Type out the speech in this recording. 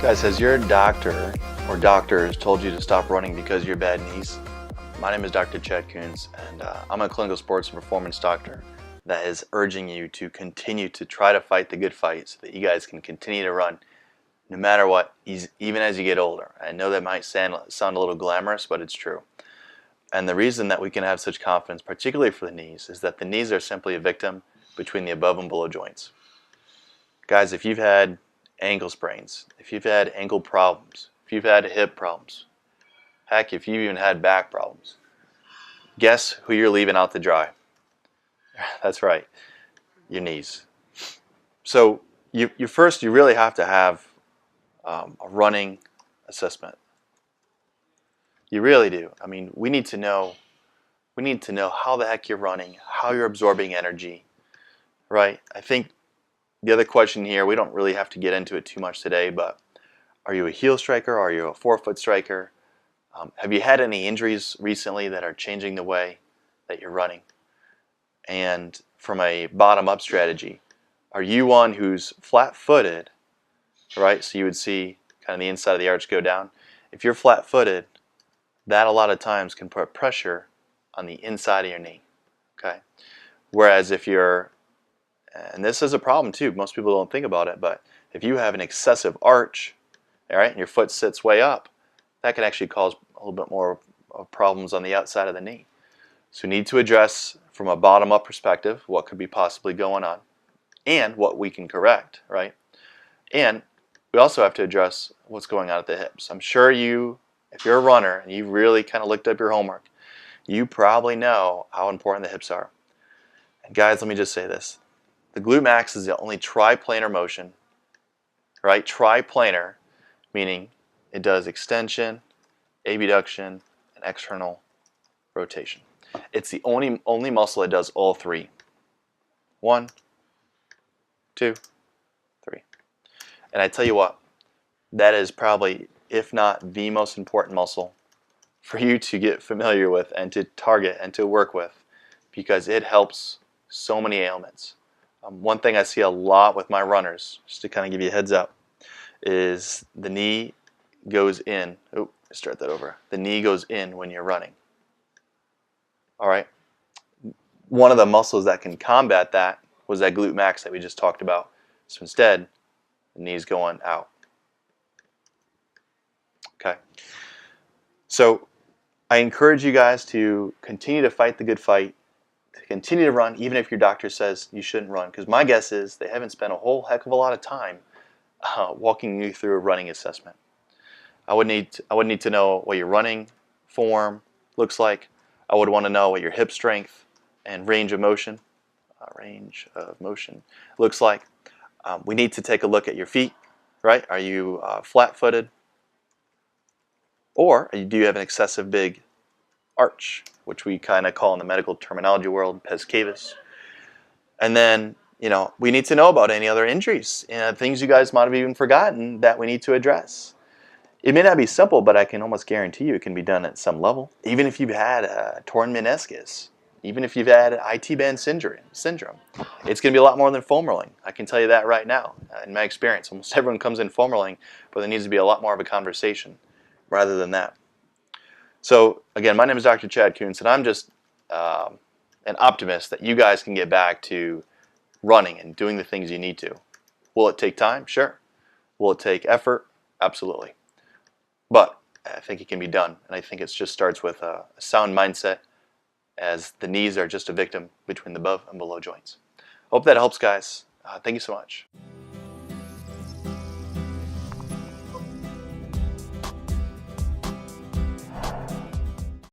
Guys, has your doctor or doctors told you to stop running because of your bad knees? My name is Dr. Chad Coons, and I'm a clinical sports and performance doctor that is urging you to continue to try to fight the good fight so that you guys can continue to run no matter what, even as you get older. I know that might sound a little glamorous, but it's true. And the reason that we can have such confidence, particularly for the knees, is that the knees are simply a victim between the above and below joints. Guys, if you've had ankle sprains, if you've had ankle problems, if you've had hip problems, heck, if you've even had back problems, guess who you're leaving out to dry? That's right, your knees. So you really have to have a running assessment. You really do. I mean, we need to know how the heck you're running, how you're absorbing energy, right? I think the other question here, we don't really have to get into it too much today, but are you a heel striker? Are you a forefoot striker? Have you had any injuries recently that are changing the way that you're running? And from a bottom-up strategy, are you one who's flat-footed, right? So you would see kind of the inside of the arch go down. If you're flat-footed, that a lot of times can put pressure on the inside of your knee, okay? Whereas if you're, and this is a problem too, most people don't think about it, but if you have an excessive arch, all right, and your foot sits way up, that can actually cause a little bit more of problems on the outside of the knee. So we need to address from a bottom-up perspective what could be possibly going on and what we can correct, right? And we also have to address what's going on at the hips. I'm sure you, if you're a runner and you really kind of looked up your homework, you probably know how important the hips are. And guys, let me just say this. The glute max is the only triplanar motion, right? Triplanar, meaning it does extension, abduction, and external rotation. It's the only muscle that does all three. 1, 2, 3. And I tell you what, that is probably, if not the most important muscle for you to get familiar with and to target and to work with, because it helps so many ailments. One thing I see a lot with my runners, just to kind of give you a heads up, is the knee goes in. Oh, start that over. The knee goes in when you're running. All right. One of the muscles that can combat that was that glute max that we just talked about. So instead, the knee's going out. Okay. So I encourage you guys to continue to fight the good fight, to continue to run even if your doctor says you shouldn't run, because my guess is they haven't spent a whole heck of a lot of time walking you through a running assessment. I would need to know what your running form looks like. I would want to know what your hip strength and range of motion looks like. We need to take a look at your feet, right? Are you flat-footed, or do you have an excessive big arch, which we kind of call in the medical terminology world pes cavus? And then, we need to know about any other injuries, things you guys might have even forgotten that we need to address. It may not be simple, but I can almost guarantee you it can be done at some level. Even if you've had a torn meniscus, even if you've had IT band syndrome, it's going to be a lot more than foam rolling. I can tell you that right now. In my experience, almost everyone comes in foam rolling, but there needs to be a lot more of a conversation rather than that. So again, my name is Dr. Chad Coons, and I'm just an optimist that you guys can get back to running and doing the things you need to. Will it take time? Sure. Will it take effort? Absolutely. But I think it can be done, and I think it just starts with a sound mindset, as the knees are just a victim between the above and below joints. Hope that helps, guys. Thank you so much.